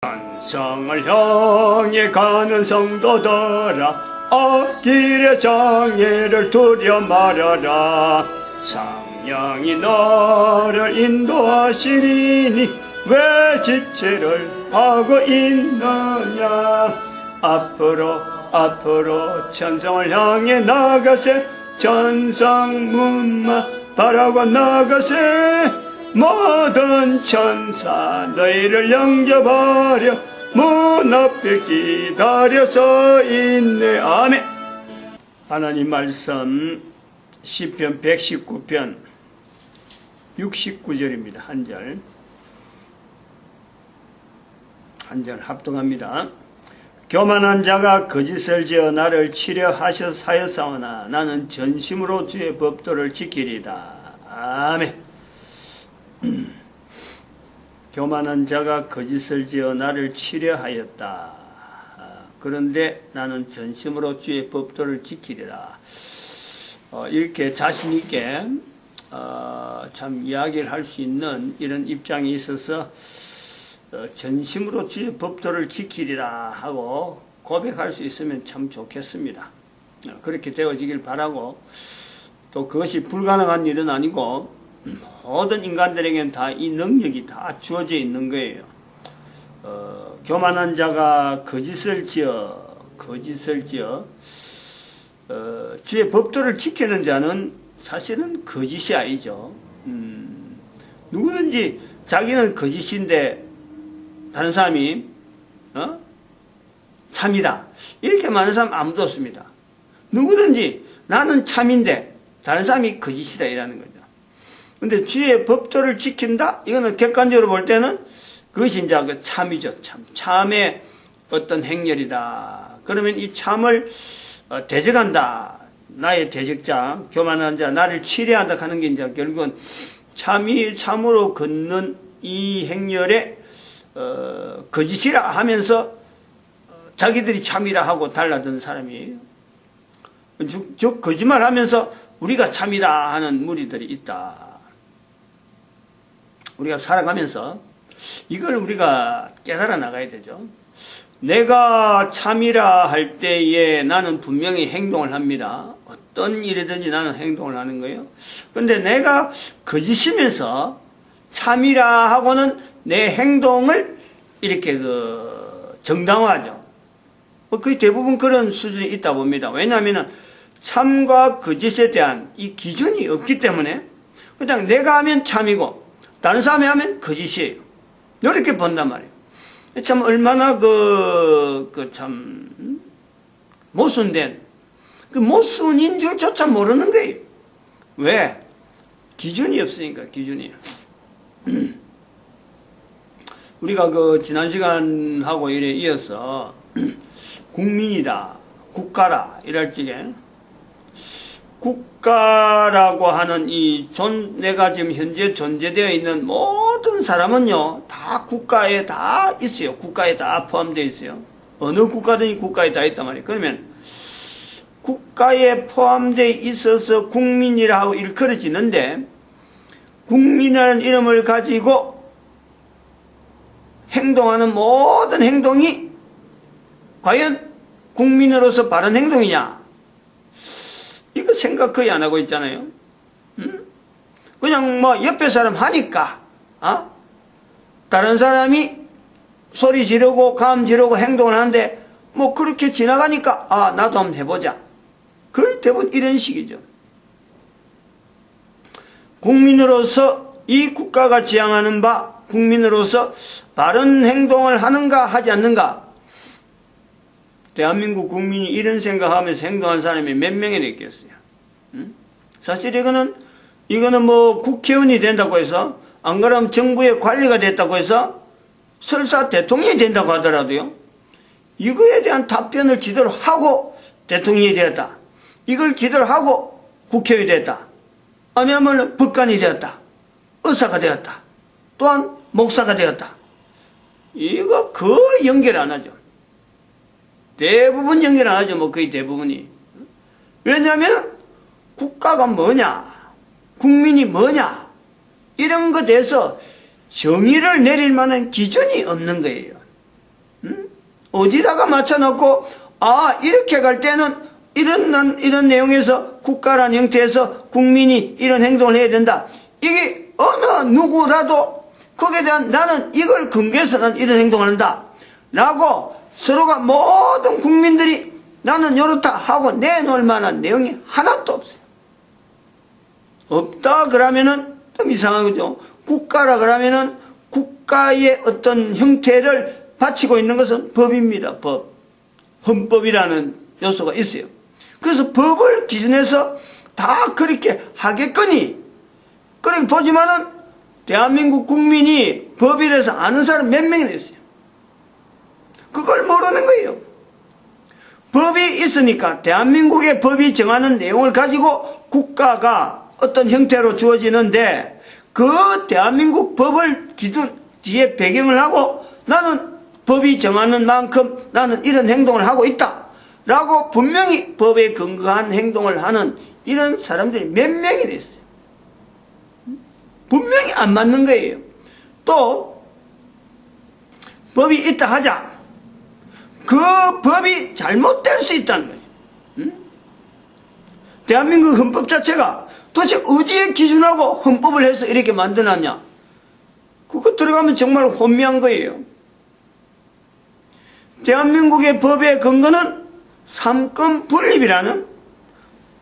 천성을 향해 가는 성도들아, 앞길의 장애를 두려 말아라. 성령이 너를 인도하시리니 왜 지체를 하고 있느냐. 앞으로 천성을 향해 나가세. 천성문만 바라고 나가세. 모든 천사 너희를 영접하려 문 앞에 기다려 서 있네. 아멘. 하나님 말씀 시편 119편 69절입니다. 한 절 합동합니다. 교만한 자가 거짓을 지어 나를 치려 하였사오나 나는 전심으로 주의 법도를 지키리다. 아멘. 교만한 자가 거짓을 지어 나를 치려하였다. 그런데 나는 전심으로 주의 법도를 지키리라. 이렇게 자신 있게 참 이야기를 할 수 있는 이런 입장이 있어서 전심으로 주의 법도를 지키리라 하고 고백할 수 있으면 참 좋겠습니다. 그렇게 되어지길 바라고, 또 그것이 불가능한 일은 아니고 모든 인간들에게는 다 이 능력이 다 주어져 있는 거예요. 교만한 자가 거짓을 지어 주의 법도를 지키는 자는 사실은 거짓이 아니죠. 누구든지 자기는 거짓인데 다른 사람이 참이다 이렇게 말하는 사람 아무도 없습니다. 누구든지 나는 참인데 다른 사람이 거짓이다 이라는 거죠. 근데 주의 법도를 지킨다? 이거는 객관적으로 볼 때는 그것이 이제 그 참이죠. 참의 어떤 행렬이다. 그러면 이 참을 대적한다. 나의 대적자, 교만한 자, 나를 치려한다 하는 게 이제 결국은 참으로 걷는 이 행렬에 거짓이라 하면서 자기들이 참이라 하고 달라든 사람이에요. 즉 거짓말 하면서 우리가 참이다 하는 무리들이 있다. 우리가 살아가면서 이걸 우리가 깨달아 나가야 되죠. 내가 참이라 할 때에 나는 분명히 행동을 합니다. 어떤 일이든지 나는 행동을 하는 거예요. 그런데 내가 거짓이면서 참이라 하고는 내 행동을 이렇게 정당화하죠. 거의 대부분 그런 수준이 있다 봅니다. 왜냐하면 참과 거짓에 대한 이 기준이 없기 때문에 그냥 내가 하면 참이고 다른 사람이 하면 거짓이에요. 이렇게 본단 말이에요. 참 얼마나 참 모순된 모순인 줄조차 모르는 거예요. 왜? 기준이 없으니까. 기준이. 우리가 지난 시간하고 이래 이어서 국민이다, 국가라 이럴 적에 국가라고 하는 내가 지금 현재 존재되어 있는 모든 사람은요, 다 국가에 다 있어요. 국가에 다 포함되어 있어요. 어느 국가든지 국가에 다 있단 말이에요. 그러면 국가에 포함되어 있어서 국민이라고 일컬어지는데, 국민이라는 이름을 가지고 행동하는 모든 행동이 과연 국민으로서 바른 행동이냐? 이거 생각 거의 안 하고 있잖아요. 그냥 옆에 사람 하니까 다른 사람이 소리 지르고 감 지르고 행동을 하는데 그렇게 지나가니까 나도 한번 해보자. 거의 대부분 이런 식이죠. 국민으로서 이 국가가 지향하는 바 국민으로서 바른 행동을 하는가 하지 않는가. 대한민국 국민이 이런 생각하면서 행동한 사람이 몇 명이나 있겠어요. 사실 이거는 국회의원이 된다고 해서, 안 그러면 정부의 관리가 됐다고 해서 설사 대통령이 된다고 하더라도요, 이거에 대한 답변을 제대로 하고 대통령이 되었다, 이걸 제대로 하고 국회의원이 되었다, 아니면 법관이 되었다, 의사가 되었다, 또한 목사가 되었다, 이거 거의 연결 안 하죠. 대부분 연결 안 하죠. 거의 대부분이. 왜냐하면 국가가 뭐냐, 국민이 뭐냐, 이런 것에 대해서 정의를 내릴 만한 기준이 없는 거예요. 어디다가 맞춰놓고, 아, 이렇게 갈 때는 이런 내용에서 국가란 형태에서 국민이 이런 행동을 해야 된다. 이게 어느 누구라도 거기에 대한 나는 이걸 근거해서 난 이런 행동을 한다. 라고 서로가 모든 국민들이 나는 이렇다 하고 내놓을 만한 내용이 하나도 없어요. 없다 그러면은 좀 이상한 거죠. 국가라 그러면은 국가의 어떤 형태를 바치고 있는 것은 법입니다. 법. 헌법이라는 요소가 있어요. 그래서 법을 기준해서 다 그렇게 하겠거니, 그렇게 보지만은 대한민국 국민이 법에 대해서 아는 사람 몇 명이나 있어요. 그걸 모르는 거예요. 법이 있으니까 대한민국의 법이 정하는 내용을 가지고 국가가 어떤 형태로 주어지는데, 그 대한민국 법을 기준 뒤에 배경을 하고 나는 법이 정하는 만큼 나는 이런 행동을 하고 있다 라고 분명히 법에 근거한 행동을 하는 이런 사람들이 몇 명이 있어요. 분명히 안 맞는 거예요. 또 법이 있다 하자, 그 법이 잘못될 수 있다는 거예요. 대한민국 헌법 자체가 도대체 어디에 기준하고 헌법을 해서 이렇게 만들어놨냐, 그거 들어가면 정말 혼미한 거예요. 대한민국의 법의 근거는 삼권 분립이라는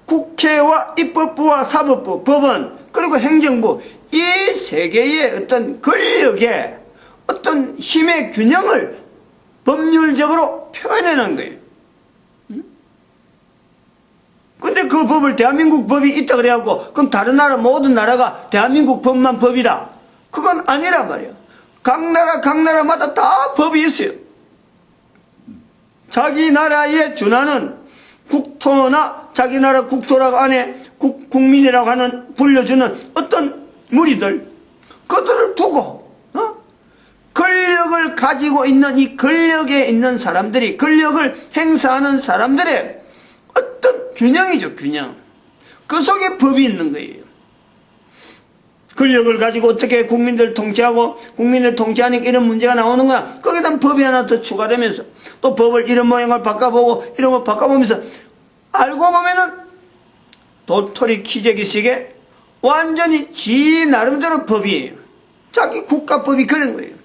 국회와 입법부와 사법부, 법원, 그리고 행정부, 이 세 개의 어떤 권력의 어떤 힘의 균형을 법률적으로 표현해 놓은 거예요. 근데 그 법을 대한민국 법이 있다 그래갖고 그럼 다른 나라 모든 나라가 대한민국 법만 법이다, 그건 아니란 말이에요. 각 나라마다 다 법이 있어요. 자기 나라에 준하는 국토나 자기 나라 국토라고 안에 국민이라고 하는 불려주는 어떤 무리들, 그들을 두고 권력을 가지고 있는 이 권력에 있는 사람들이, 권력을 행사하는 사람들의 어떤 균형이죠, 균형. 그 속에 법이 있는 거예요. 권력을 가지고 어떻게 국민들 통치하고 국민을 통치하니까 이런 문제가 나오는 거야. 거기다 법이 하나 더 추가되면서 또 법을 이런 모양을 바꿔보고 이런 거 바꿔보면서 알고 보면은 도토리 키재기식의 완전히 지 나름대로 법이에요. 자기 국가법이 그런 거예요.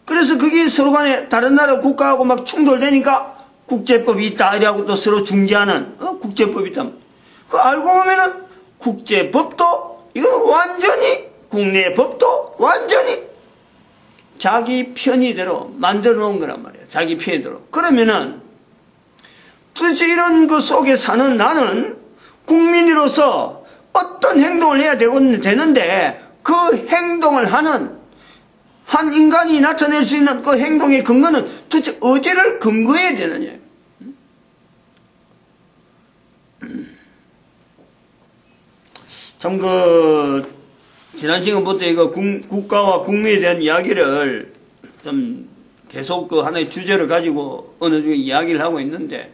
그래서 그게 서로 간에 다른 나라 국가하고 막 충돌되니까 국제법이 있다 이래하고 또 서로 중재하는 국제법이 있다. 그 알고 보면은 국제법도 이건 완전히 국내 법도 완전히 자기 편의대로 만들어 놓은 거란 말이에요. 자기 편의대로. 그러면은 도대체 이런 그 속에 사는 나는 국민으로서 어떤 행동을 해야 되는데, 그 행동을 하는 한 인간이 나타낼 수 있는 그 행동의 근거는 도대체 어디를 근거해야 되느냐. 참 지난 시간부터 이거 국가와 국민에 대한 이야기를 좀 계속 그 하나의 주제를 가지고 어느 정도 이야기를 하고 있는데,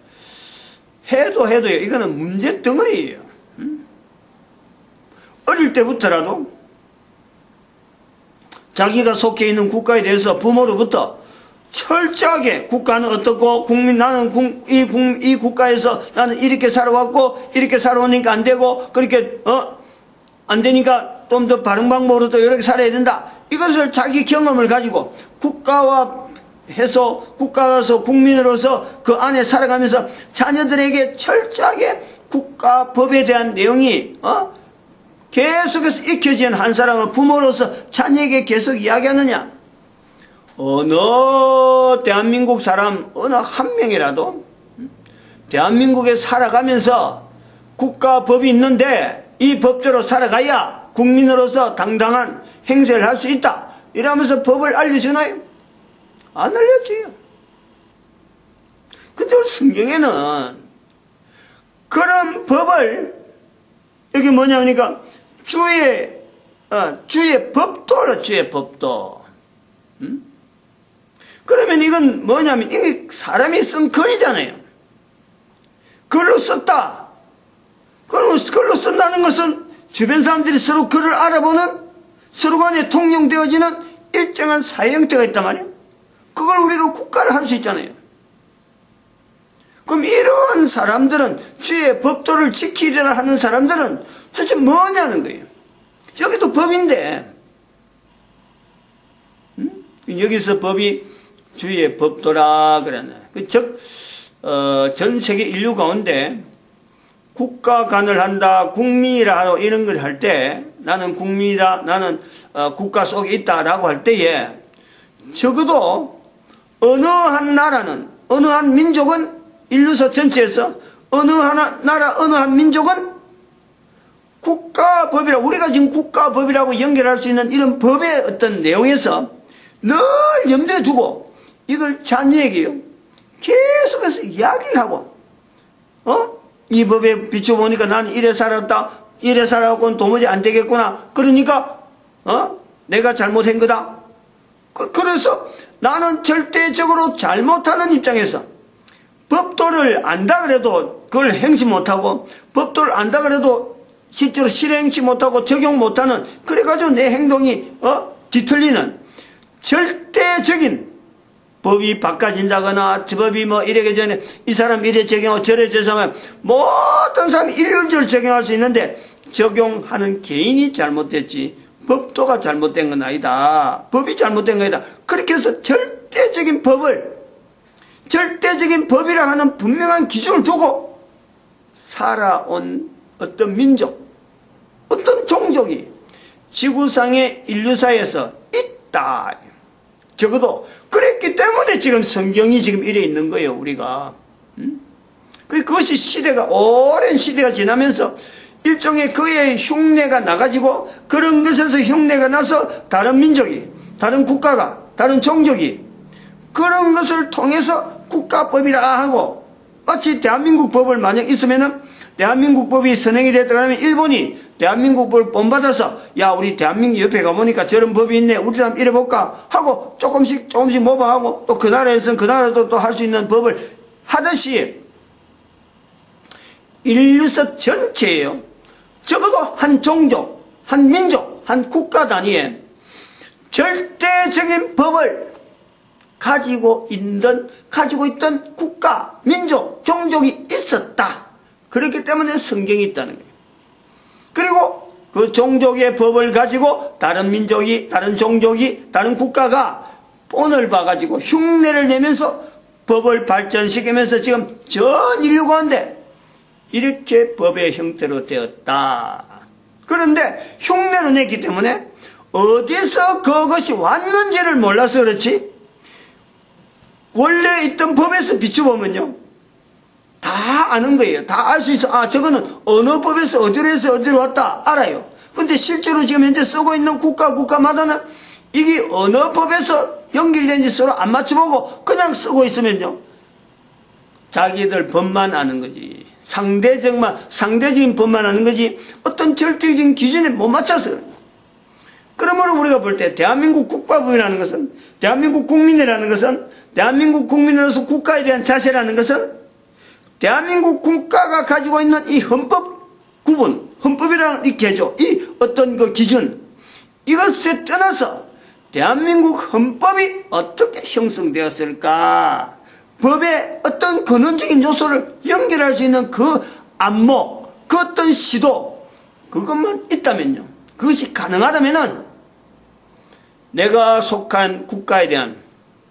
해도요, 이거는 문제 덩어리예요. 어릴 때부터라도 자기가 속해 있는 국가에 대해서 부모로부터 철저하게 국가는 어떻고 나는 이 국가에서 나는 이렇게 살아왔고 이렇게 살아오니까 안 되고 그렇게 안 되니까 좀 더 바른 방법으로 또 이렇게 살아야 된다. 이것을 자기 경험을 가지고 국가에서 국민으로서 그 안에 살아가면서 자녀들에게 철저하게 국가 법에 대한 내용이 계속해서 익혀진 한 사람은 부모로서 자녀에게 계속 이야기하느냐. 어느 대한민국 사람 어느 한 명이라도 대한민국에 살아가면서 국가 법이 있는데 이 법대로 살아가야 국민으로서 당당한 행세를 할 수 있다 이러면서 법을 알려주나요? 안 알려줘요. 근데 성경에는 그런 법을 여기 뭐냐니까 주의 법도로, 주의 법도. 그러면 이건 뭐냐면 이게 사람이 쓴 글이잖아요. 글로 썼다. 그러면 글로 쓴다는 것은 주변 사람들이 서로 글을 알아보는, 서로 간에 통용되어지는 일정한 사회 형태가 있단 말이에요. 그걸 우리가 국가를 할 수 있잖아요. 그럼 이러한 사람들은, 주의 법도를 지키려고 하는 사람들은 도대체 뭐냐는 거예요. 여기도 법인데, 여기서 법이 주의 법도라 그러네. 즉, 전 세계 인류 가운데 국가 간을 한다, 국민이라 하고 이런 걸 할 때, 나는 국민이다, 나는 국가 속에 있다라고 할 때에, 적어도 어느 한 나라는, 어느 한 민족은, 인류사 전체에서 어느 하나 나라, 어느 한 민족은 국가법이라, 우리가 지금 국가법이라고 연결할 수 있는 이런 법의 어떤 내용에서 늘 염두에 두고 이걸 자녀에게요, 계속해서 이야기를 하고, 이 법에 비춰보니까 나는 이래 살았다, 이래 살아갖고는 도무지 안 되겠구나. 그러니까, 내가 잘못한 거다. 그래서 나는 절대적으로 잘못하는 입장에서 법도를 안다 그래도 그걸 행시 못하고, 법도를 안다 그래도 실제로 실행치 못하고 적용 못하는, 그래가지고 내 행동이, 뒤틀리는 절대적인 법이 바꿔진다거나, 법이 뭐 이래기 전에 이 사람 이래 적용하고 저래 적용하면 모든 사람이 일률적으로 적용할 수 있는데, 적용하는 개인이 잘못됐지 법도가 잘못된 건 아니다. 법이 잘못된 건 아니다. 그렇게 해서 절대적인 법이라 하는 분명한 기준을 두고 살아온 어떤 민족, 어떤 종족이 지구상의 인류사에서 있다. 적어도 그랬기 때문에 지금 성경이 지금 이래 있는 거예요, 우리가. 그것이 시대가, 오랜 시대가 지나면서 일종의 그의 흉내가 나가지고, 그런 것에서 흉내가 나서 다른 민족이, 다른 국가가, 다른 종족이 그런 것을 통해서 국가법이라 하고, 마치 대한민국 법을 만약 있으면은, 대한민국 법이 선행이 됐다 그러면 일본이 대한민국 법을 본받아서, 야, 우리 대한민국 옆에 가보니까 저런 법이 있네, 우리 사람 이래볼까 하고 조금씩 모방하고, 또 그 나라에서는 그 나라도 또 할 수 있는 법을 하듯이, 인류사 전체예요. 적어도 한 종족, 한 민족, 한 국가 단위에 절대적인 법을 가지고 있던 국가, 민족, 종족이 있었다. 그렇기 때문에 성경이 있다는 거예요. 그리고 그 종족의 법을 가지고 다른 민족이, 다른 종족이, 다른 국가가 본을 봐가지고 흉내를 내면서 법을 발전시키면서 지금 전 인류 가운데 이렇게 법의 형태로 되었다. 그런데 흉내로 냈기 때문에 어디서 그것이 왔는지를 몰라서 그렇지, 원래 있던 법에서 비춰보면요, 다 아는 거예요. 다 알 수 있어. 저거는 어느 법에서 어디로 해서 어디로 왔다 알아요. 근데 실제로 지금 현재 쓰고 있는 국가마다는 이게 어느 법에서 연결된지 서로 안 맞춰보고 그냥 쓰고 있으면요, 자기들 법만 아는 거지. 상대적인 법만 아는 거지, 어떤 절대적인 기준에 못 맞춰서. 그러므로 우리가 볼 때 대한민국 국가법이라는 것은, 대한민국 국민이라는 것은, 대한민국 국민으로서 국가에 대한 자세라는 것은, 대한민국 국가가 가지고 있는 이 헌법 구분, 헌법이라는 이 개조, 이 어떤 그 기준, 이것에 떠나서 대한민국 헌법이 어떻게 형성되었을까, 법의 어떤 근원적인 요소를 연결할 수 있는 그 안목, 그 어떤 시도, 그것만 있다면요, 그것이 가능하다면은 내가 속한 국가에 대한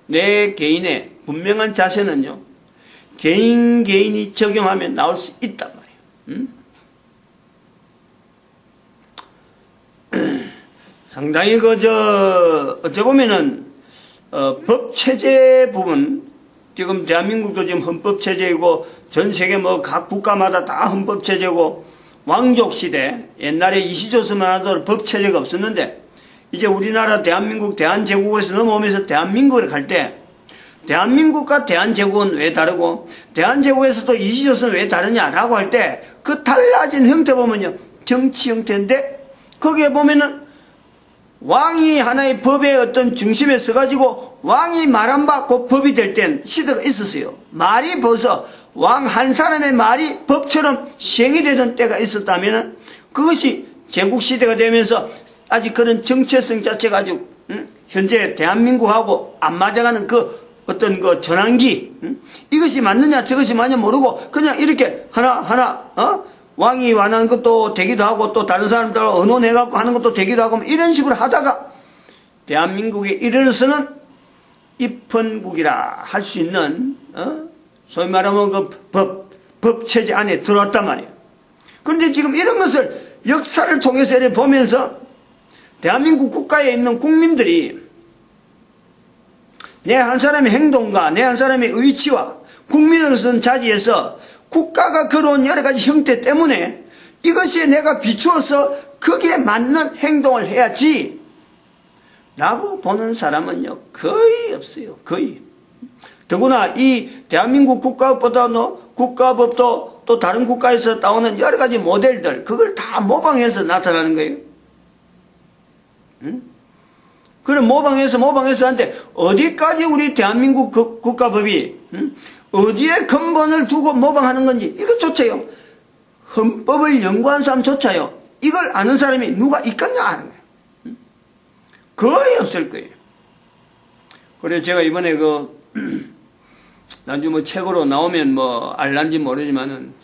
내 개인의 분명한 자세는요, 개인이 적용하면 나올 수 있단 말이에요. 상당히 어찌 보면은, 법체제 부분, 지금 대한민국도 지금 헌법체제이고, 전 세계 뭐 각 국가마다 다 헌법체제고, 왕족시대, 옛날에 이시조선만 하도 법체제가 없었는데, 이제 우리나라 대한민국 대한제국에서 넘어오면서 대한민국을 갈 때, 대한민국과 대한제국은 왜 다르고, 대한제국에서도 이시조선은 왜 다르냐라고 할 때, 그 달라진 형태 보면요, 정치 형태인데, 거기에 보면은 왕이 하나의 법의 어떤 중심에 서가지고 왕이 말한 바 곧 법이 될 땐 시대가 있었어요. 말이 벌써 왕 한 사람의 말이 법처럼 시행이 되던 때가 있었다면, 그것이 제국시대가 되면서 아직 그런 정체성 자체가 아주 현재 대한민국하고 안 맞아가는 그 어떤 그 전환기, 이것이 맞느냐 저것이 맞냐 모르고 그냥 이렇게 하나 왕이 원하는 것도 되기도 하고 또 다른 사람들 언론해갖고 하는 것도 되기도 하고 이런 식으로 하다가 대한민국에 이르러서는 입헌국이라 할 수 있는 소위 말하면 그 법체제 안에 들어왔단 말이에요. 그런데 지금 이런 것을 역사를 통해서 이렇게 보면서 대한민국 국가에 있는 국민들이 내 한 사람의 행동과 내 한 사람의 의치와 국민으로서는 자리에서 국가가 걸어온 여러 가지 형태 때문에 이것이 내가 비추어서 거기에 맞는 행동을 해야지 라고 보는 사람은요 거의 없어요. 거의. 더구나 이 대한민국 국가법보다도 국가법도 또 다른 국가에서 나오는 여러 가지 모델들 그걸 다 모방해서 나타나는 거예요. 그래 모방해서 하는데 어디까지 우리 대한민국 국가법이 어디에 근본을 두고 모방하는 건지 이것조차요 헌법을 연구한 사람조차요 이걸 아는 사람이 누가 있겠냐 하는 거예요. 거의 없을 거예요. 그래서 제가 이번에 나중에 뭐 책으로 나오면 뭐 알란지 모르지만은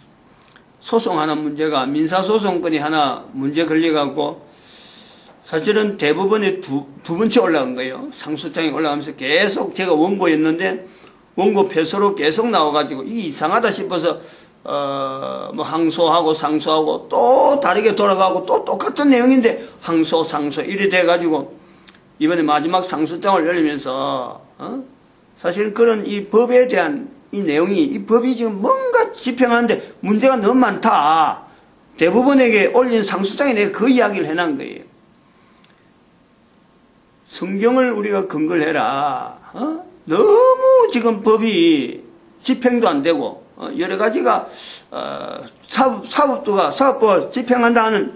소송하는 문제가 민사소송건이 하나 문제 걸려갖고 사실은 대법원에 두 번째 올라간 거예요. 상소장에 올라가면서 계속 제가 원고였는데 원고 패소로 계속 나와가지고 이게 이상하다 싶어서 뭐 항소하고 상소하고 또 다르게 돌아가고 또 똑같은 내용인데 항소 상소 이래 돼가지고 이번에 마지막 상소장을 열리면서 사실 그런 이 법에 대한 이 내용이 이 법이 지금 뭔가 집행하는데 문제가 너무 많다. 대법원에게 올린 상소장에 내가 그 이야기를 해놓은 거예요. 성경을 우리가 근거를 해라. 너무 지금 법이 집행도 안 되고 여러 가지가 사법부가 집행한다 하는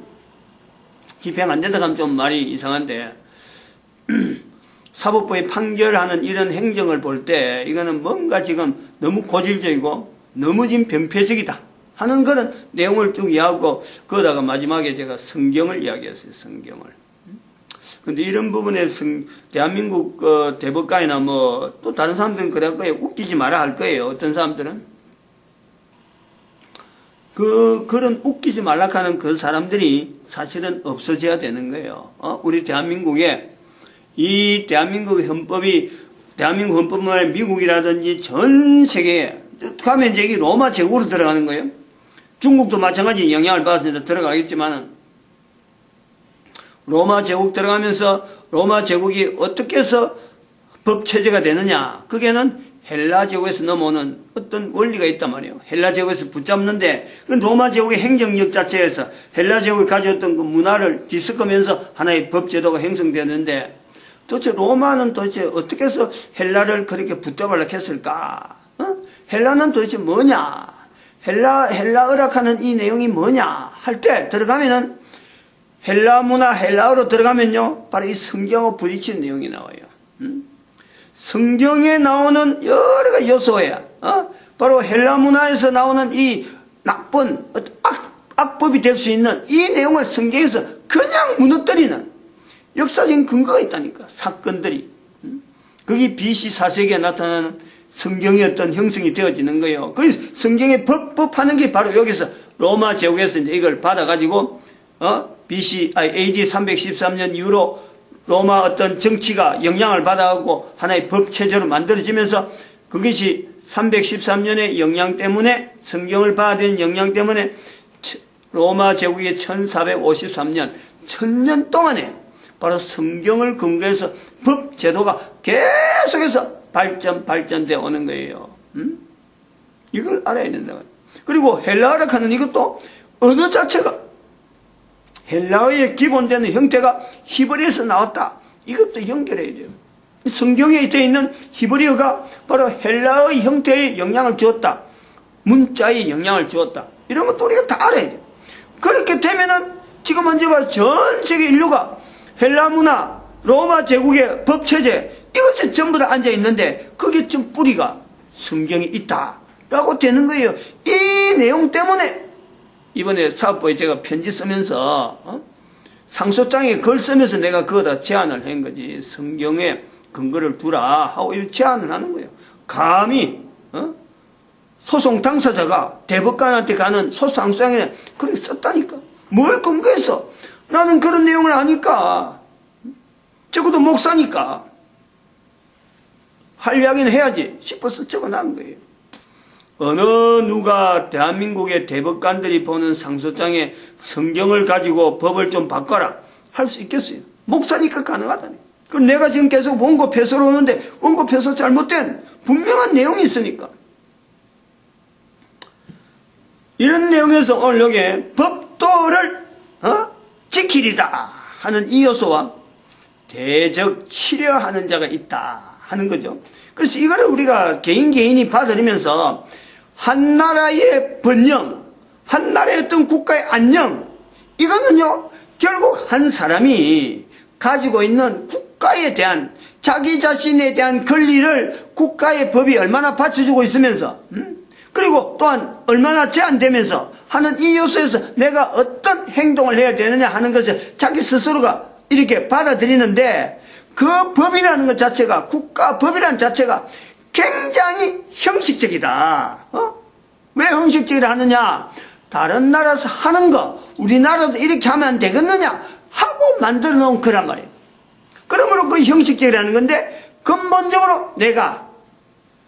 집행 안 된다 하면 좀 말이 이상한데 사법부의 판결하는 이런 행정을 볼 때 이거는 뭔가 지금 너무 고질적이고 너무 지금 병폐적이다 하는 그런 내용을 쭉 이야기하고 그러다가 마지막에 제가 성경을 이야기했어요. 성경을. 근데 이런 부분에 대한민국 대법관이나 뭐 또 다른 사람들은 그럴 거예요. 웃기지 마라 할 거예요. 어떤 사람들은 그런 웃기지 말라 하는 그 사람들이 사실은 없어져야 되는 거예요. 우리 대한민국에 이 대한민국의 헌법이 대한민국 헌법은 미국이라든지 전 세계에 가면 이제 로마 제국으로 들어가는 거예요. 중국도 마찬가지 영향을 받아서 들어가겠지만은 로마 제국 들어가면서 로마 제국이 어떻게 해서 법체제가 되느냐. 그게는 헬라 제국에서 넘어오는 어떤 원리가 있단 말이에요. 헬라 제국에서 붙잡는데 그 로마 제국의 행정력 자체에서 헬라 제국이 가져왔던 그 문화를 뒤섞으면서 하나의 법제도가 형성되는데 도대체 로마는 도대체 어떻게 해서 헬라를 그렇게 붙잡으려고 했을까? 헬라는 도대체 뭐냐? 헬라어라 하는 이 내용이 뭐냐? 할 때 들어가면은 헬라 문화, 헬라어로 들어가면요, 바로 이 성경하고 부딪히는 내용이 나와요. 성경에 나오는 여러 가지 요소야. 바로 헬라 문화에서 나오는 이 나쁜 악법이 될 수 있는 이 내용을 성경에서 그냥 무너뜨리는 역사적인 근거가 있다니까. 사건들이. 그게 BC 4세기에 나타나는 성경의 어떤 형성이 되어지는 거예요. 그 성경의 법하는 게 바로 여기서 로마 제국에서 이제 이걸 받아가지고 AD 313년 이후로 로마 어떤 정치가 영향을 받아갖고 하나의 법체제로 만들어지면서 그것이 313년의 영향 때문에 성경을 봐야 되는 영향 때문에 로마 제국의 1453년 1000년 동안에 바로 성경을 근거해서 법제도가 계속해서 발전되어 오는 거예요. 이걸 알아야 된다. 그리고 헬라어라 하는 이것도 언어 자체가 헬라어의 기본되는 형태가 히브리어에서 나왔다. 이것도 연결해야 돼요. 성경에 되어 있는 히브리어가 바로 헬라어의 형태에 영향을 주었다. 문자에 영향을 주었다. 이런 것도 우리가 다 알아야 돼요. 그렇게 되면은 지금 언제 봐 전 세계 인류가 헬라 문화, 로마 제국의 법체제 이것에 전부 다 앉아 있는데 그게 좀 뿌리가 성경에 있다라고 되는 거예요. 이 내용 때문에 이번에 사법부에 제가 편지 쓰면서 상소장에 글 쓰면서 내가 그거다 제안을 한 거지. 성경에 근거를 두라 하고 이렇게 제안을 하는 거예요. 감히 소송 당사자가 대법관한테 가는 소송상소장에 그렇게 썼다니까. 뭘 근거해서? 나는 그런 내용을 아니까. 적어도 목사니까 할 이야기는 해야지 싶어서 적어놓은 거예요. 어느 누가 대한민국의 대법관들이 보는 상소장에 성경을 가지고 법을 좀 바꿔라 할 수 있겠어요? 목사니까 가능하다니. 그럼 내가 지금 계속 원고 폐소로 오는데 원고 폐소 잘못된 분명한 내용이 있으니까. 이런 내용에서 오늘 여기에 법도를 지키리다 하는 이 요소와 대적 치려하는 자가 있다 하는 거죠. 그래서 이거를 우리가 개인이 받아들이면서 한 나라의 번영, 한 나라의 어떤 국가의 안녕, 이거는요 결국 한 사람이 가지고 있는 국가에 대한 자기 자신에 대한 권리를 국가의 법이 얼마나 받쳐주고 있으면서 그리고 또한 얼마나 제한되면서 하는 이 요소에서 내가 어떤 행동을 해야 되느냐 하는 것을 자기 스스로가 이렇게 받아들이는데, 그 법이라는 것 자체가, 국가법이라는 자체가 굉장히 형식적이다. 왜 형식적이라 하느냐? 다른 나라에서 하는 거 우리나라도 이렇게 하면 되겠느냐 하고 만들어 놓은 거란 말이에요. 그러므로 그 형식적이라는 건데, 근본적으로 내가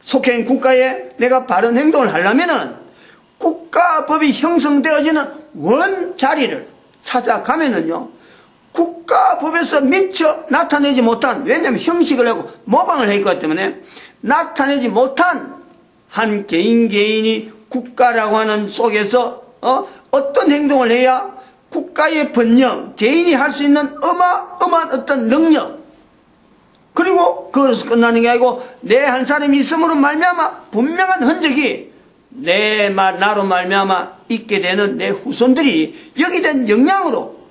속해 있는 국가에 내가 바른 행동을 하려면은 국가법이 형성되어지는 원자리를 찾아가면은요, 국가법에서 미처 나타내지 못한, 왜냐하면 형식을 하고 모방을 했기 때문에 나타내지 못한 한 개인이 국가라고 하는 속에서 어떤 행동을 해야 국가의 번영, 개인이 할 수 있는 어마어마한 어떤 능력, 그리고 그것으로 끝나는 게 아니고 내 한 사람이 있음으로 말미암아 분명한 흔적이 나로 말미암아 있게 되는 내 후손들이, 여기 된 영향으로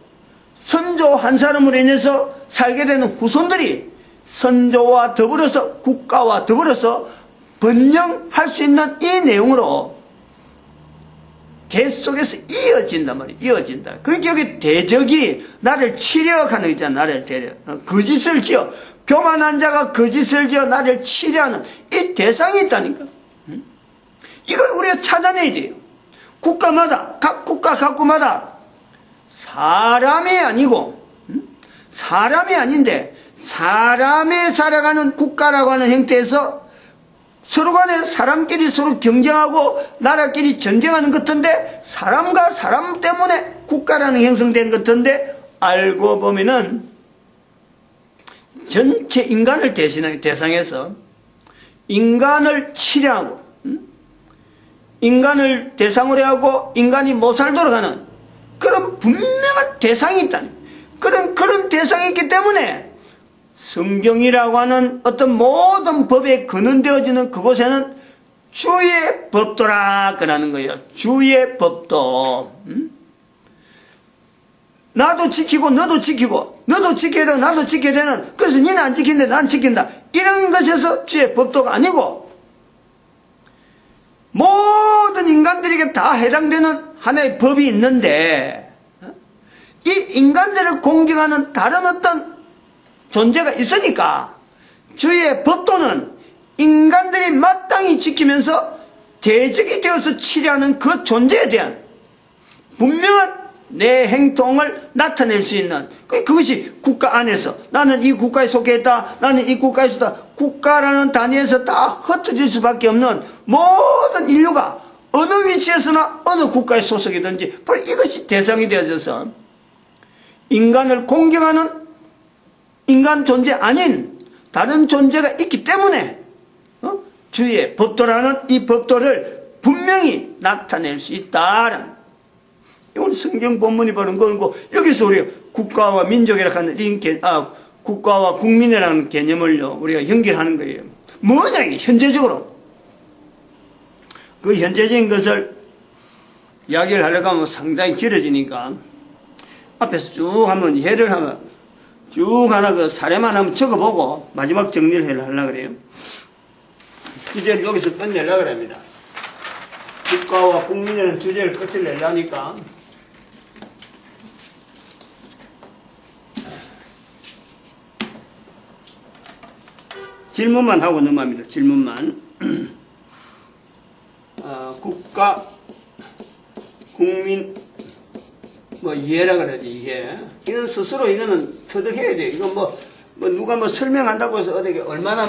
선조 한 사람으로 인해서 살게 되는 후손들이 선조와 더불어서 국가와 더불어서 번영할 수 있는 이 내용으로 계속해서 이어진단 말이에요. 이어진다. 그러니까 여기 대적이 나를 치려하는 거 있잖아. 나를 거짓을 지어, 교만한 자가 거짓을 지어 나를 치려하는 이 대상이 있다니까. 이걸 우리가 찾아내야 돼요. 국가마다, 각 국가 각국마다 사람이 아니고, 사람이 아닌데 사람에 살아가는 국가라고 하는 형태에서 서로 간에 사람끼리 서로 경쟁하고 나라끼리 전쟁하는 것 같은데, 사람과 사람 때문에 국가라는 형성된 것 같은데, 알고 보면은 전체 인간을 대상해서 인간을 치려하고 인간을 대상으로 하고 인간이 못 살도록 하는 그런 분명한 대상이 있다니. 그런 대상이 있기 때문에 성경이라고 하는 어떤 모든 법에 근원되어지는 그곳에는 주의 법도라 그러는 거예요. 주의 법도. 나도 지키고 너도 지키고, 너도 지켜야 되고 나도 지켜야 되는, 그래서 니는 안 지킨데 난 지킨다, 이런 것에서 주의 법도가 아니고, 모든 인간들에게 다 해당되는 하나의 법이 있는데, 이 인간들을 공경하는 다른 어떤 존재가 있으니까 주의 법도는 인간들이 마땅히 지키면서 대적이 되어서 치려하는 그 존재에 대한 분명한 내 행동을 나타낼 수 있는, 그것이 국가 안에서 나는 이 국가에 속해 있다, 나는 이 국가에 있다, 국가라는 단위에서 다 흩어질 수밖에 없는 모든 인류가 어느 위치에서나 어느 국가에 소속이든지 바로 이것이 대상이 되어져서 인간을 공경하는 인간 존재 아닌 다른 존재가 있기 때문에 주의 법도라는 이 법도를 분명히 나타낼 수 있다라는, 이건 성경 본문이 바로 그거고, 여기서 우리가 국가와 민족이라고 하는 국가와 국민이라는 개념을요 우리가 연결하는 거예요. 뭐냐 이게 현재적으로. 그 현재적인 것을 이야기를 하려고 하면 상당히 길어지니까 앞에서 쭉 한번 예를 하면 쭉 하나 그 사례만 한번 적어보고 마지막 정리를 하려고 그래요. 주제를 여기서 끝내려고 합니다. 국가와 국민이라는 주제를 끝을 내려니까 질문만 하고 넘어갑니다. 질문만. 국가, 국민, 뭐 이해라 그러지, 이해. 이건 스스로 이거는 터득해야 돼. 이건 뭐 누가 뭐 설명한다고 해서 어떻게 얼마나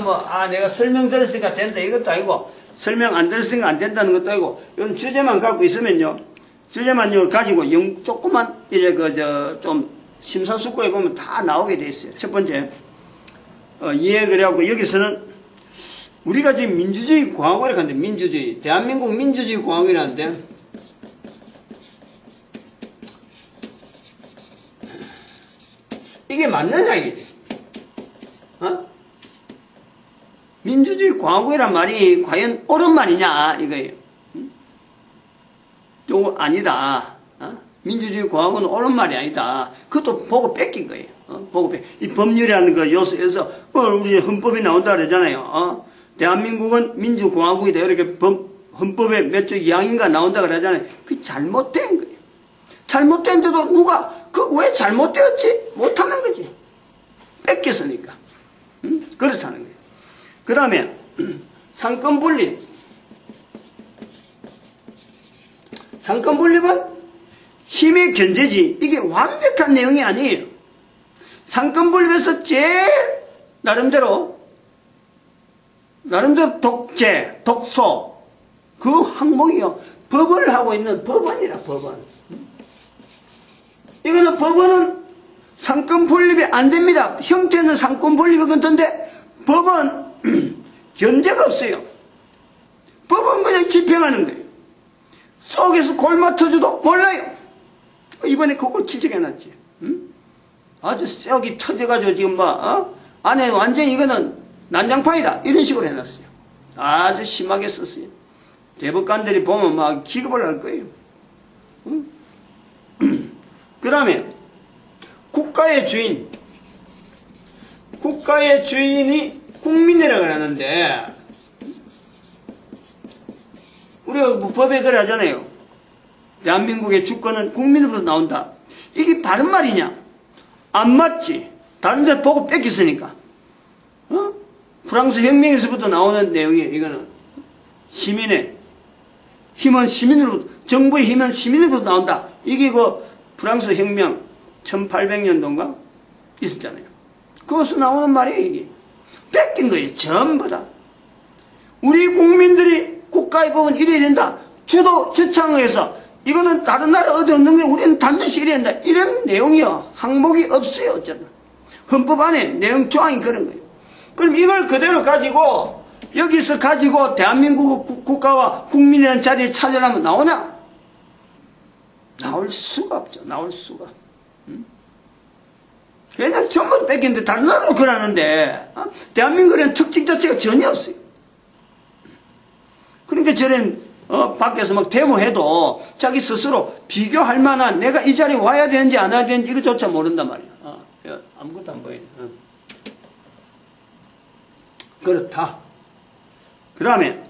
내가 설명 들었으니까 된다 이것도 아니고, 설명 안 들었으니까 안 된다는 것도 아니고, 이건 주제만 갖고 있으면요, 주제만 가지고 조금만 이제 좀 심사숙고해 보면 다 나오게 돼 있어요. 첫 번째, 이해 그래갖고 여기서는 우리가 지금 민주주의 공화국이라고 하는데, 민주주의, 대한민국 민주주의 공화국이라는데, 이게 맞느냐 이게? 민주주의 공화국이란 말이 과연 옳은 말이냐 이거예요. 이거 아니다. 민주주의 공화국은 옳은 말이 아니다. 그것도 보고 뺏긴 거예요. 이 법률이라는 그 요소에서 우리 헌법이 나온다 그러잖아요. 대한민국은 민주공화국이다 이렇게 헌법에 몇 조 2항인가 나온다 그러잖아요. 그게 잘못된 거예요. 잘못된데도 누가 왜 잘못되었지? 못하는 거지. 뺏겼으니까. 그렇다는 거예요. 그 다음에 상권분립. 상권분립은 힘의 견제지. 이게 완벽한 내용이 아니에요. 상권분립에서 제일 나름대로 독재, 독소 그 항목이요. 법원을 하고 있는 법원이라 법원. 이거는 법원은 상권분립이 안 됩니다. 형태는 상권분립이 그런데 법은 견제가 없어요. 법은 그냥 집행하는 거예요. 속에서 골마 터져도 몰라요. 이번에 그걸 지적해놨지. 아주 썩이 터져가지고 지금 안에 완전히 이거는 난장판이다 이런 식으로 해놨어요. 아주 심하게 썼어요. 대법관들이 보면 막 기겁을 할 거예요. 그 다음에 국가의 주인. 국가의 주인이 국민이라고 하는데, 우리가 법에 그래 하잖아요. 대한민국의 주권은 국민으로부터 나온다. 이게 바른 말이냐? 안 맞지. 다른 데 보고 뺏겼으니까. 프랑스 혁명에서부터 나오는 내용이에요. 이거는 시민의 힘은 시민으로부터, 정부의 힘은 시민으로부터 나온다. 이게 프랑스 혁명 1800년도인가 있었잖아요. 그것에서 나오는 말이에요. 이게 뺏긴 거예요. 전부 다. 우리 국민들이 국가의 법은 이래야 된다. 주창에서 이거는 다른 나라 어디 없는 거예요. 우리는 반드시 이래야 된다. 이런 내용이요. 항목이 없어요. 어쩌나. 헌법 안에 내용 조항이 그런 거예요. 그럼 이걸 그대로 가지고 여기서 가지고 대한민국 국가와 국민이라는 자리를 찾으려면 나오냐? 나올 수가 없죠. 나올 수가. 왜냐면 전부 뺏기는데 다른 나라도 그러는데 대한민국에는 특징 자체가 전혀 없어요. 그러니까 저런 밖에서 막 데모해도 자기 스스로 비교할 만한 내가 이 자리에 와야 되는지 안 와야 되는지 이것조차 모른단 말이야. 아무것도 안 보이네. 그렇다. 그 다음에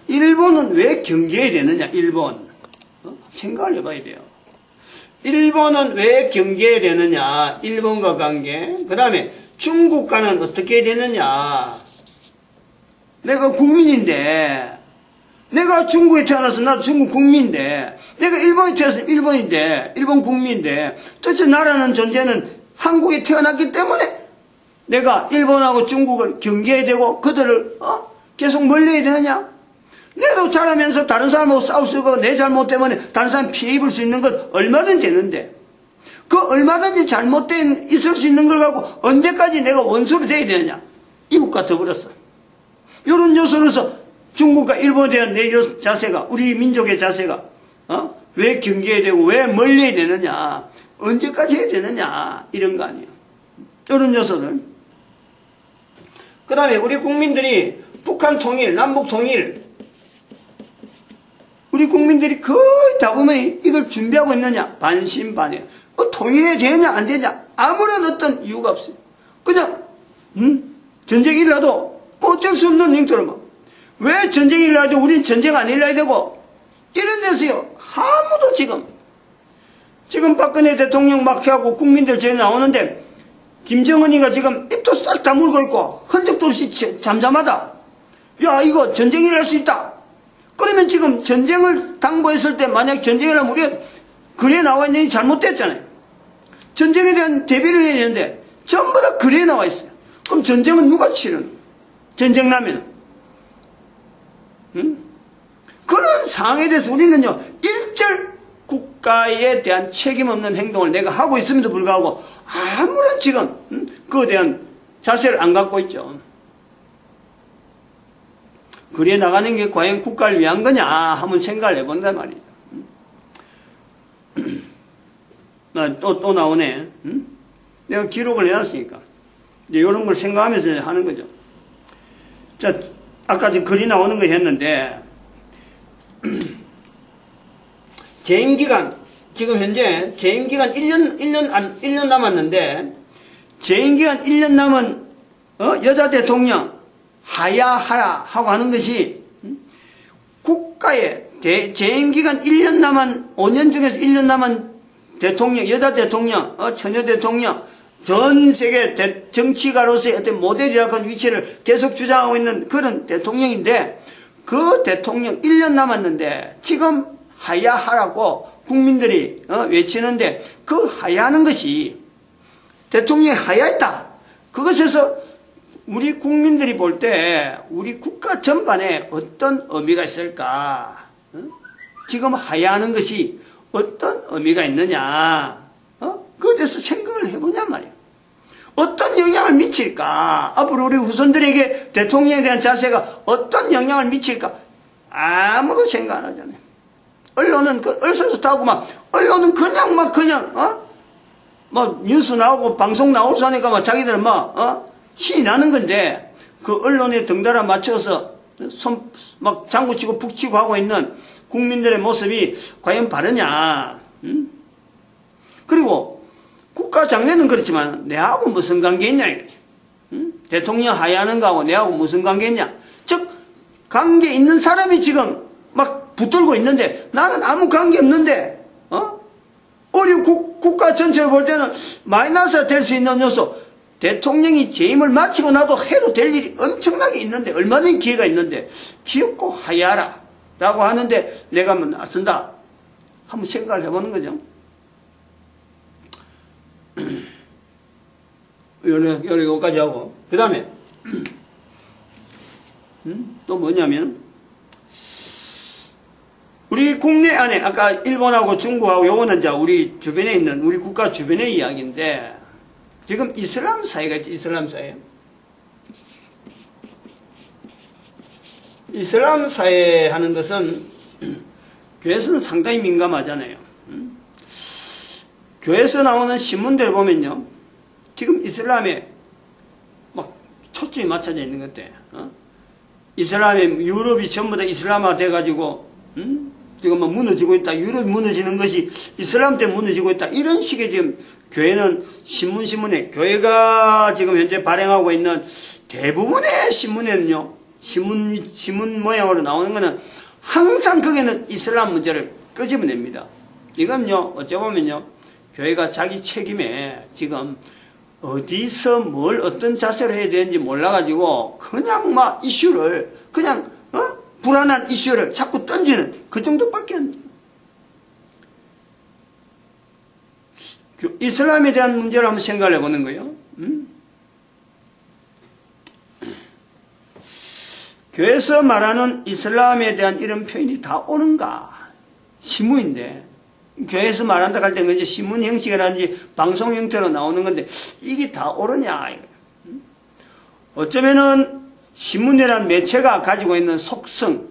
일본은 왜 경계해야 되느냐? 일본. 생각을 해봐야 돼요. 일본은 왜 경계해야 되느냐? 일본과 관계. 그 다음에 중국과는 어떻게 해야 되느냐? 내가 국민인데, 내가 중국에 태어나서 나도 중국 국민인데, 내가 일본에 태어나서 일본인데, 일본 국민인데, 도대체 나라는 존재는 한국에 태어났기 때문에 내가 일본하고 중국을 경계해야 되고 그들을 계속 멀리해야 되느냐? 내도 잘하면서 다른 사람하고 싸울 수 있고 내 잘못 때문에 다른 사람 피해 입을 수 있는 건 얼마든지 되는데 그 얼마든지 잘못된 있을 수 있는 걸 갖고 언제까지 내가 원수로 돼야 되느냐? 이국과 더불어서 이런 요소로서 중국과 일본에 대한 내 자세가 우리 민족의 자세가 왜 경계해야 되고 왜 멀리해야 되느냐? 언제까지 해야 되느냐? 이런 거 아니에요. 이런 요소를. 그 다음에 우리 국민들이 북한 통일, 남북 통일 우리 국민들이 거의 다 보면 이걸 준비하고 있느냐? 반신반의. 통일해야 되느냐 안 되느냐? 아무런 어떤 이유가 없어요. 그냥 전쟁이 일어나도 어쩔 수 없는 형태로만. 왜 전쟁이 일어나도 우린 전쟁 안 일어나야 되고 이런 데서요. 아무도 지금 지금 박근혜 대통령 막 해갖고 국민들 저기 나오는데 김정은이가 지금 입도 싹 다물고 있고 흔적도 없이 잠잠하다. 야, 이거 전쟁이 일어날 수 있다. 그러면 지금 전쟁을 당부했을 때 만약 전쟁이 일어나면 우리가 글에 나와 있는 게 잘못됐잖아요. 전쟁에 대한 대비를 해야 되는데 전부 다 글에 나와 있어요. 그럼 전쟁은 누가 치르는? 전쟁 나면. 응? 그런 상황에 대해서 우리는요, 일절 국가에 대한 책임 없는 행동을 내가 하고 있음에도 불구하고 아무런 지금 그에 대한 자세를 안 갖고 있죠. 그래 나가는 게 과연 국가를 위한 거냐 한번 생각을 해본단 말이죠. 또 나오네. 내가 기록을 해놨으니까 이제 이런 걸 생각하면서 하는 거죠. 자, 아까 글이 나오는 거 했는데 재임기간, 지금 현재 재임기간 1년 남았는데, 재임기간 1년 남은, 여자 대통령, 하야하라 하고 하는 것이, 국가에, 재임기간 1년 남은, 5년 중에서 1년 남은 대통령, 여자 대통령, 처녀 대통령, 전 세계 정치가로서의 어떤 모델이라고 하는 위치를 계속 주장하고 있는 그런 대통령인데, 그 대통령 1년 남았는데, 지금 하야하라고 국민들이 외치는데 그 하야하는 것이 대통령이 하야했다. 그것에서 우리 국민들이 볼 때 우리 국가 전반에 어떤 의미가 있을까? 지금 하야하는 것이 어떤 의미가 있느냐? 그에 대해서 생각을 해보냐 말이야. 어떤 영향을 미칠까? 앞으로 우리 후손들에게 대통령에 대한 자세가 어떤 영향을 미칠까? 아무도 생각 안 하잖아요. 언론은 얼싸 좋다고 언론은 그냥 뉴스 나오고 방송 나오고 하니까 자기들은 신이 나는 건데, 그 언론에 덩달아 맞춰서 장구 치고 푹 치고 하고 있는 국민들의 모습이 과연 바르냐? 그리고 국가 장래는 그렇지만 내하고 무슨 관계 있냐 이거지. 대통령 하야하는 거하고 내하고 무슨 관계 있냐? 즉 관계 있는 사람이 지금 막 붙들고 있는데 나는 아무 관계 없는데, 우리 국가 전체를 볼 때는 마이너스가 될 수 있는 요소, 대통령이 재임을 마치고 나도 해도 될 일이 엄청나게 있는데, 얼마든지 기회가 있는데, 기엽고 하야하라 라고 하는데 내가 나선다. 한번 생각을 해보는 거죠. 여기까지 하고, 그 다음에 또 뭐냐면, 우리 국내 안에 아까 일본하고 중국하고 요거는 이제 우리 주변에 있는 우리 국가 주변의 이야기인데, 지금 이슬람 사회가 있지. 이슬람 사회. 이슬람 사회 하는 것은 교회에서는 상당히 민감하잖아요. 교회에서 나오는 신문들 보면요, 지금 이슬람에 막 초점이 맞춰져 있는 것 같아. 이슬람의 유럽이 전부 다 이슬람화 돼가지고 지금 무너지고 있다. 유럽이 무너지는 것이 이슬람 때문에 무너지고 있다. 이런 식의 지금 교회는 신문에 교회가 지금 현재 발행하고 있는 대부분의 신문에는요, 신문 모양으로 나오는 거는 항상 거기는 이슬람 문제를 끄집어냅니다. 이건요, 어쩌보면요, 교회가 자기 책임에 지금 어디서 뭘 어떤 자세로 해야 되는지 몰라가지고 그냥 이슈를 그냥 불안한 이슈를 자꾸 던지는 그 정도밖에 안 돼요. 이슬람에 대한 문제를 한번 생각을 해보는 거예요. 교회에서 말하는 이슬람에 대한 이런 표현이 다 옳은가? 신문인데, 교회에서 말한다 할 때는 이제 신문 형식이라든지 방송 형태로 나오는 건데, 이게 다 옳으냐? 어쩌면은 신문이라는 매체가 가지고 있는 속성,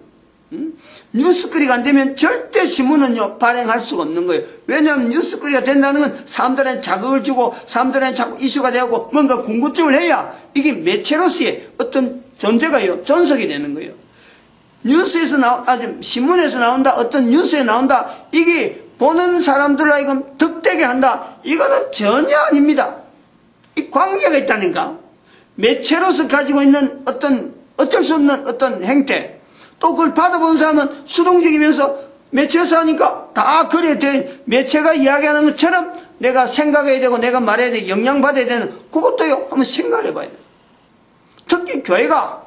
뉴스거리가 안 되면 절대 신문은요, 발행할 수가 없는 거예요. 왜냐하면 뉴스거리가 된다는 건 사람들한테 자극을 주고 사람들한테 자꾸 이슈가 되고 뭔가 궁금증을 해야 이게 매체로서의 어떤 존재가요, 전속이 되는 거예요. 신문에서 나온다, 어떤 뉴스에 나온다, 이게 보는 사람들 하여금 득되게 한다, 이거는 전혀 아닙니다. 이 관계가 있다니까. 매체로서 가지고 있는 어떤 어쩔 수 없는 어떤 행태, 또 그걸 받아본 사람은 수동적이면서 매체에서 하니까 다 그래 돼. 매체가 이야기하는 것처럼 내가 생각해야 되고 내가 말해야 돼. 영향받아야 되는 그것도요. 한번 생각해 봐야 돼. 특히 교회가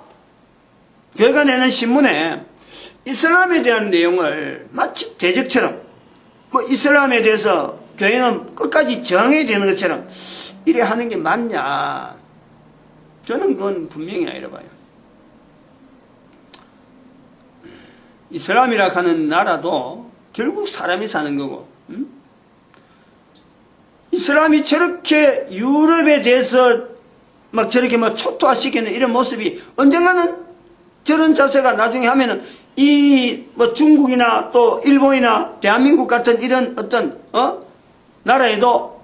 내는 신문에 이슬람에 대한 내용을 마치 대적처럼 뭐 이슬람에 대해서 교회는 끝까지 저항해야 되는 것처럼 이래 하는 게 맞냐? 저는 그건 분명히 아니라 봐요. 이슬람이라 하는 나라도 결국 사람이 사는 거고, 이슬람이 저렇게 유럽에 대해서 막 저렇게 막 초토화시키는 이런 모습이 언젠가는 저런 자세가 나중에 하면은 이 뭐 중국이나 또 일본이나 대한민국 같은 이런 어떤 나라에도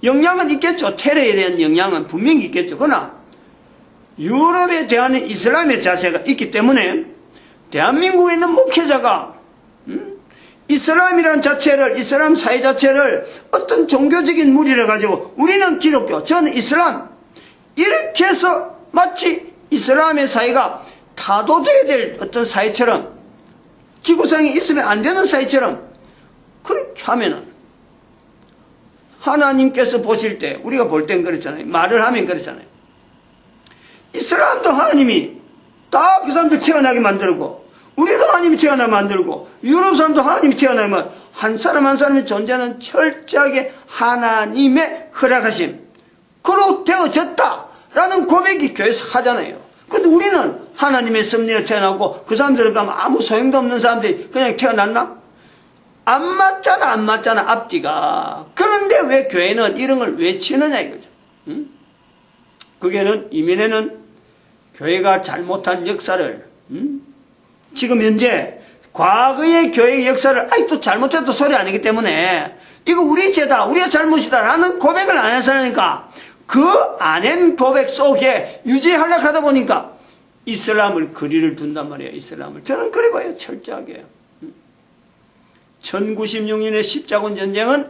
영향은 있겠죠. 테러에 대한 영향은 분명히 있겠죠. 그러나 유럽에 대한 이슬람의 자세가 있기 때문에 대한민국에 있는 목회자가 이슬람이라는 자체를, 이슬람 사회 자체를 어떤 종교적인 무리를 가지고 우리는 기독교, 저는 이슬람 이렇게 해서 마치 이슬람의 사회가 타도돼야 될 어떤 사회처럼 지구상에 있으면 안 되는 사회처럼 그렇게 하면은 하나님께서 보실 때 우리가 볼 땐 그렇잖아요. 말을 하면 그렇잖아요. 이슬람도 하나님이 다 그 사람들 태어나게 만들고 우리도 하나님이 태어나게 만들고 유럽 사람도 하나님이 태어나게 만들고 한 사람 한 사람의 존재는 철저하게 하나님의 허락하심 그로 되어졌다라는 고백이 교회에서 하잖아요. 근데 우리는 하나님의 섭리에 태어나고 그 사람들은 가면 아무 소용도 없는 사람들이 그냥 태어났나? 안 맞잖아 앞뒤가. 그런데 왜 교회는 이런 걸 외치느냐 이거죠. 그게는 이면에는 교회가 잘못한 역사를 지금 현재 과거의 교회의 역사를 아직도 잘못해도 소리 안 하기 때문에 이거 우리 죄다 우리가 잘못이다 라는 고백을 안 해서 하니까 그 안 한 고백 속에 유지하려고 하다 보니까 이슬람을 거리를 둔단 말이에요. 이슬람을. 저는 그래 봐요. 철저하게. 1096년의 십자군 전쟁은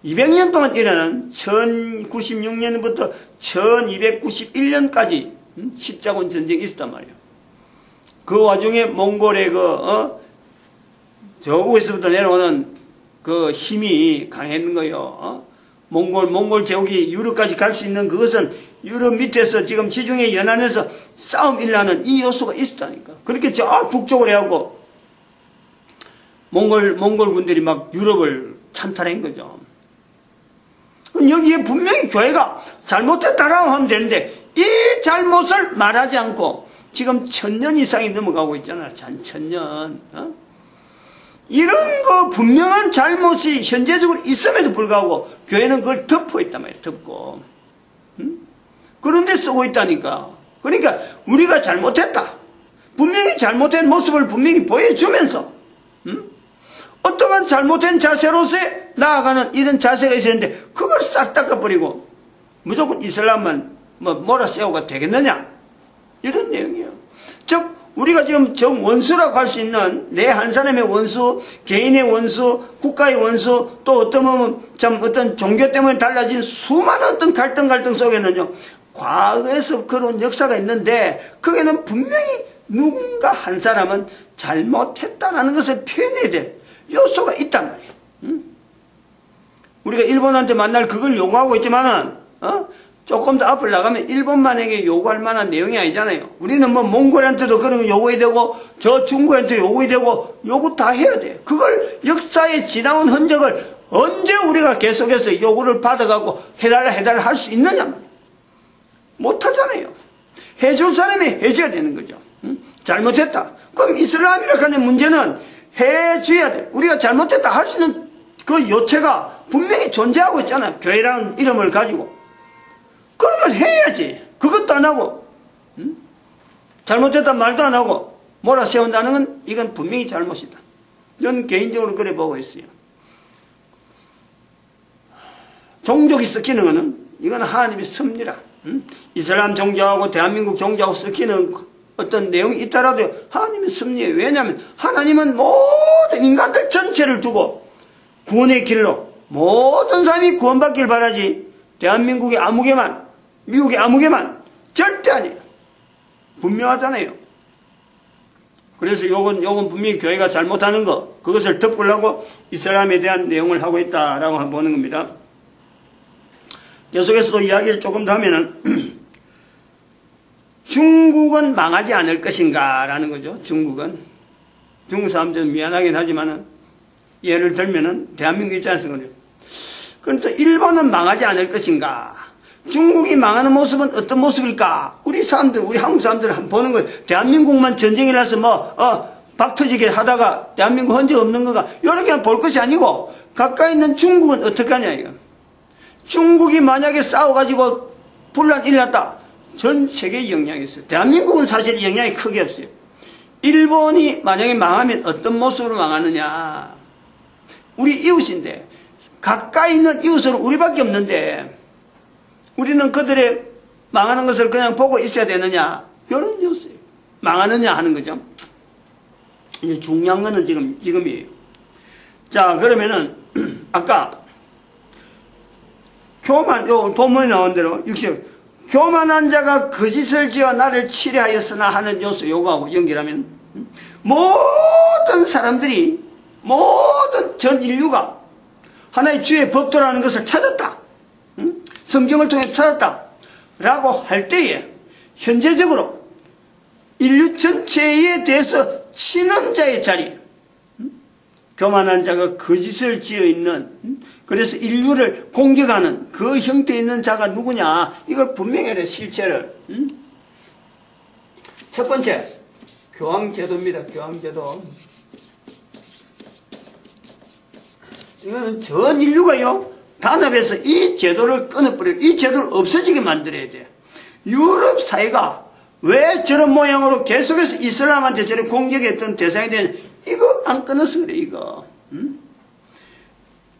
200년 동안 일어난 1096년부터 1291년까지 십자군 전쟁이 있었단 말이에요. 그 와중에 몽골의 저 위에서부터 내려오는 그 힘이 강했는 거예요. 몽골 제국이 유럽까지 갈 수 있는 그것은 유럽 밑에서 지금 지중해 연안에서 싸움 일어나는 이 요소가 있었다니까. 그렇게 저 북쪽으로 해갖고 몽골 군들이 막 유럽을 찬탈한 거죠. 그럼 여기에 분명히 교회가 잘못했다라고 하면 되는데 이 잘못을 말하지 않고 지금 1000년 이상이 넘어가고 있잖아. 1000년. 이런 거 분명한 잘못이 현재적으로 있음에도 불구하고 교회는 그걸 덮고 있단 말이에요. 덮고. 그런데 쓰고 있다니까. 그러니까 우리가 잘못했다. 분명히 잘못된 모습을 분명히 보여주면서 어떠한 잘못된 자세로서 나아가는 이런 자세가 있었는데 그걸 싹 닦아버리고 무조건 이슬람만 몰아세우가 되겠느냐 이런 내용이에요. 즉 우리가 지금 정원수라고 할 수 있는 내 한 사람의 원수, 개인의 원수, 국가의 원수, 또 어떤 종교 때문에 달라진 수많은 어떤 갈등 속에는요 과거에서 그런 역사가 있는데 거기에는 분명히 누군가 한 사람은 잘못했다라는 것을 표현해야 될 요소가 있단 말이에요. 우리가 일본한테 만날 그걸 요구하고 있지만은 조금 더 앞을 나가면 일본만에게 요구할 만한 내용이 아니잖아요. 우리는 뭐 몽골한테도 그런 거 요구해야 되고 저 중국한테 요구해야 되고 요구 다 해야 돼요. 그걸 역사에 지나온 흔적을 언제 우리가 계속해서 요구를 받아가고 해달라 할 수 있느냐 말이에요. 못하잖아요. 해줄 사람이 해줘야 되는 거죠. 잘못했다. 그럼 이슬람이라고 하는 문제는 해줘야 돼. 우리가 잘못했다 할 수 있는 그 요체가 분명히 존재하고 있잖아요. 교회라는 이름을 가지고. 그러면 해야지. 그것도 안 하고 잘못했다 말도 안 하고 몰아세운다는 건 이건 분명히 잘못이다. 저는 개인적으로 그래 보고 있어요. 종족이 섞이는 거는 이건 하나님의 섭리라. 이슬람 종교하고 대한민국 종교하고 섞이는 어떤 내용이 있더라도 하나님의 섭리예요. 왜냐하면 하나님은 모든 인간들 전체를 두고 구원의 길로 모든 사람이 구원받길 바라지 대한민국의 아무개만 미국의 아무개만 절대 아니에요. 분명하잖아요. 그래서 요건 분명히 교회가 잘못하는 거, 그것을 덮으려고 이슬람에 대한 내용을 하고 있다라고 보는 겁니다. 계속해서도 이야기를 조금 더 하면은, 중국은 망하지 않을 것인가 라는 거죠. 중국 사람들은 미안하긴 하지만은, 예를 들면은, 대한민국 입장에서 그래요. 그럼 또 일본은 망하지 않을 것인가? 중국이 망하는 모습은 어떤 모습일까? 우리 한국 사람들 한번 보는 거예요. 대한민국만 전쟁이 나서 박 터지게 하다가 대한민국 헌적 없는 거가, 이렇게 볼 것이 아니고, 가까이 있는 중국은 어떻게 하냐, 이거. 중국이 만약에 싸워가지고 분란 일어났다. 전 세계에 영향이 있어요. 대한민국은 사실 영향이 크게 없어요. 일본이 만약에 망하면 어떤 모습으로 망하느냐. 우리 이웃인데, 가까이 있는 이웃은 우리밖에 없는데, 우리는 그들의 망하는 것을 그냥 보고 있어야 되느냐. 이런 뉴스예요. 망하느냐 하는 거죠. 이제 중요한 거는 지금이에요. 자, 그러면은, 아까, 본문에 나온 대로, 60, 교만한 자가 거짓을 지어 나를 치려하였으나 하는 요소, 요거하고 연결하면, 모든 사람들이, 모든 전 인류가 하나의 주의 법도라는 것을 찾았다. 성경을 통해 찾았다. 라고 할 때에, 현재적으로 인류 전체에 대해서 치는 자의 자리, 교만한 자가 거짓을 지어 있는, 그래서 인류를 공격하는 그 형태에 있는 자가 누구냐? 이걸 분명히 해야 실체를. 첫 번째, 교황제도입니다. 교황제도. 이거는 전 인류가요, 단합해서 이 제도를 끊어버리고, 이 제도를 없어지게 만들어야 돼. 유럽 사회가 왜 저런 모양으로 계속해서 이슬람한테 저런 공격했던 대상이 되냐? 이거 안 끊어서 그래, 이거.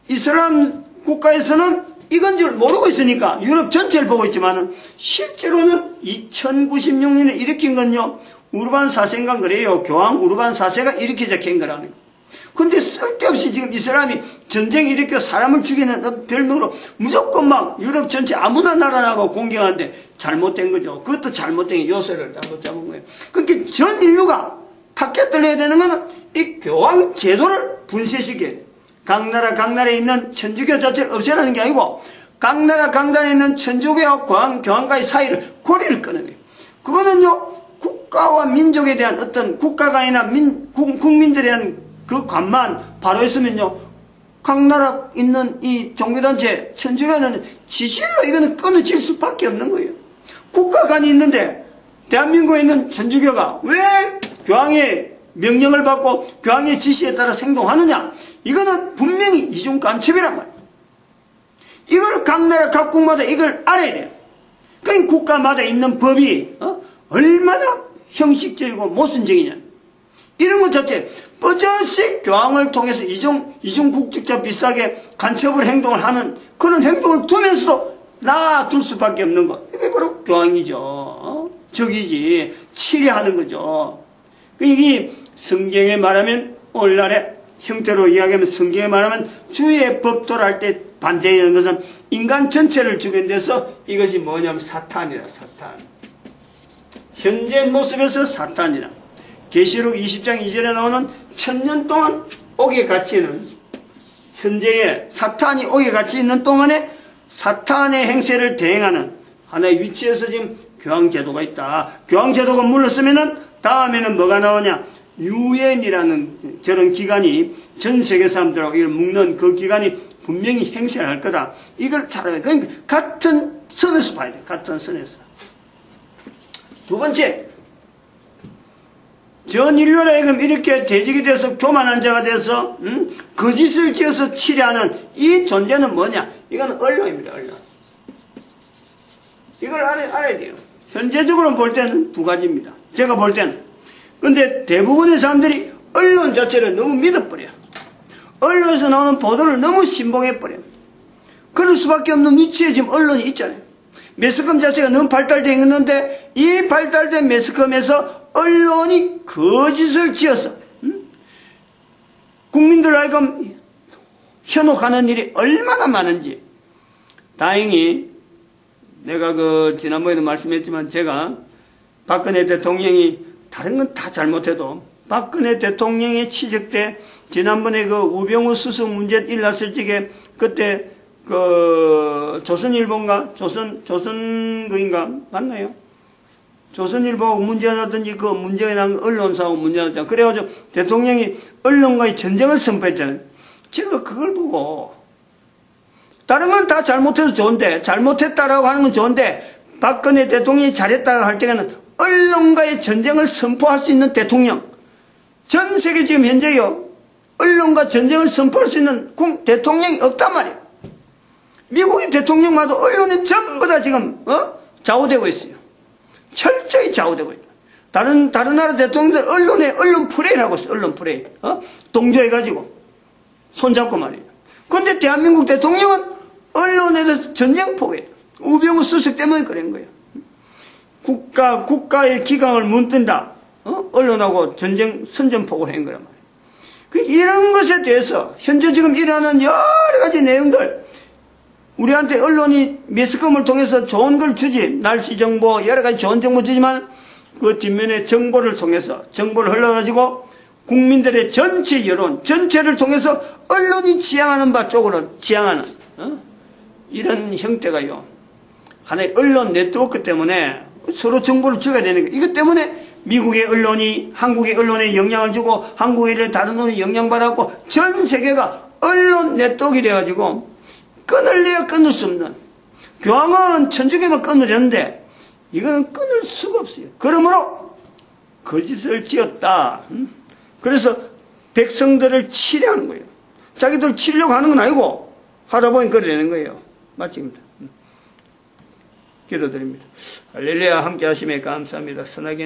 이슬람 국가에서는 이건 줄 모르고 있으니까 유럽 전체를 보고 있지만은 실제로는 2096년에 일으킨 건요, 우르반 4세인가 그래요. 교황 우르반 4세가 일으켜 적힌 거라는 거. 근데 쓸데없이 지금 이슬람이 전쟁 일으켜 사람을 죽이는 별명으로 무조건 막 유럽 전체 아무나 나라나고 공격하는데 잘못된 거죠. 그것도 잘못된 요소를 잘못 잡은 거예요. 그러니까 전 인류가 타겟을 되는 거는 이 교황 제도를 분쇄시켜야 돼요. 각 나라에 있는 천주교 자체를 없애라는 게 아니고, 각 나라에 있는 천주교와 교황과의 사이를 고리를 끊어내요. 그거는요, 국가와 민족에 대한 어떤 국가가 아니라 국민들에 대한 그 관만 바로 있으면요, 각 나라 있는 이 종교단체, 천주교는 지실로 이거는 끊어질 수밖에 없는 거예요. 국가관이 있는데, 대한민국에 있는 천주교가 왜 교황의 명령을 받고 교황의 지시에 따라 행동하느냐? 이거는 분명히 이중 간첩이란 말이에요. 이걸 각 나라 각국마다 이걸 알아야 돼요. 그러니까 국가마다 있는 법이 얼마나 형식적이고 모순적이냐. 이런 것 자체 버젓이 교황을 통해서 이중국적자 비슷하게 간첩을 행동을 하는 그런 행동을 두면서도 놔둘 수밖에 없는 것. 이게 바로 교황이죠. 적이지. 치려하는 거죠. 이게 성경에 말하면 오늘날의 형태로 이야기하면 성경에 말하면 주의 법도를 할 때 반대하는 것은 인간 전체를 죽인 데서 이것이 뭐냐면 사탄이라. 사탄. 현재 모습에서 사탄이라. 계시록 20장 2절에 나오는 1000년 동안 옥에 갇혀 있는, 현재의 사탄이 옥에 갇혀 있는 동안에 사탄의 행세를 대행하는 하나의 위치에서 지금 교황제도가 있다. 교황제도가 물러서면은 다음에는 뭐가 나오냐? 유엔이라는 저런 기관이 전 세계 사람들하고 이걸 묶는 그 기관이 분명히 행세를 할 거다. 이걸 잘 알아야 돼. 그러니까 같은 선에서 봐야 돼. 같은 선에서. 두 번째, 전 인류를 하여금 이렇게 대적이 돼서 교만한 자가 돼서 거짓을 지어서 치려하는 이 존재는 뭐냐? 이건 언론입니다. 언론. 이걸 알아야 돼요. 현재적으로 볼 때는 두 가지입니다. 제가 볼 때는. 근데 대부분의 사람들이 언론 자체를 너무 믿어버려요. 언론에서 나오는 보도를 너무 신봉해버려요. 그럴 수밖에 없는 위치에 지금 언론이 있잖아요. 매스컴 자체가 너무 발달되어 있는데 이 발달된 매스컴에서 언론이 거짓을 지어서 국민들을 하여금 현혹하는 일이 얼마나 많은지. 다행히 내가 지난번에도 말씀했지만 제가 박근혜 대통령이 다른 건 다 잘못해도 박근혜 대통령의 취직 때 지난번에 그 우병우 수석 문제 일났을 적에 그때 그 조선일보인가 조선그인가 맞나요? 조선일보하고 문제가 나든지 그 문제가 난 언론사하고 문제가 났잖아요. 그래가지고 대통령이 언론과의 전쟁을 선포했잖아요. 제가 그걸 보고 다른 건 다 잘못해서 좋은데 잘못했다라고 하는 건 좋은데 박근혜 대통령이 잘했다고 할 때는 언론과의 전쟁을 선포할 수 있는 대통령 전 세계 지금 현재요 언론과 전쟁을 선포할 수 있는 대통령이 없단 말이에요. 미국의 대통령마다 언론은 전부 다 지금 좌우되고 있어요. 철저히 좌우되고 있다. 다른 나라 대통령들 언론 프레이를 하고 있어요. 언론 프레이. 동조해가지고 손잡고 말이에요. 그런데 대한민국 대통령은 언론에 대해서 전쟁포기예요. 우병우 수석 때문에 그런 거예요. 국가의 기강을 무너뜨린다. 언론하고 전쟁 선전포고를 한 거란 말이에요. 이런 것에 대해서 현재 지금 일어나는 여러 가지 내용들 우리한테 언론이 매스컴을 통해서 좋은 걸 주지 날씨 정보 여러 가지 좋은 정보 주지만 그 뒷면에 정보를 통해서 정보를 흘러가지고 국민들의 전체 여론 전체를 통해서 언론이 지향하는 바 쪽으로 지향하는 이런 형태가요 하나의 언론 네트워크 때문에 서로 정보를 줘야 되는 거예요. 이것 때문에 미국의 언론이 한국의 언론에 영향을 주고 한국의 언론이 다른 언론에 영향받았고 전 세계가 언론 네트워크가 돼가지고 끊을래야 끊을 수 없는 교황은 천주교만 끊으려는데 이거는 끊을 수가 없어요. 그러므로 거짓을 지었다. 그래서 백성들을 치려하는 거예요. 자기들 치려고 하는 건 아니고 하다 보니 그러려는 거예요. 마칩니다. 기도드립니다. 할렐루야 함께 하심에 감사합니다. 선하게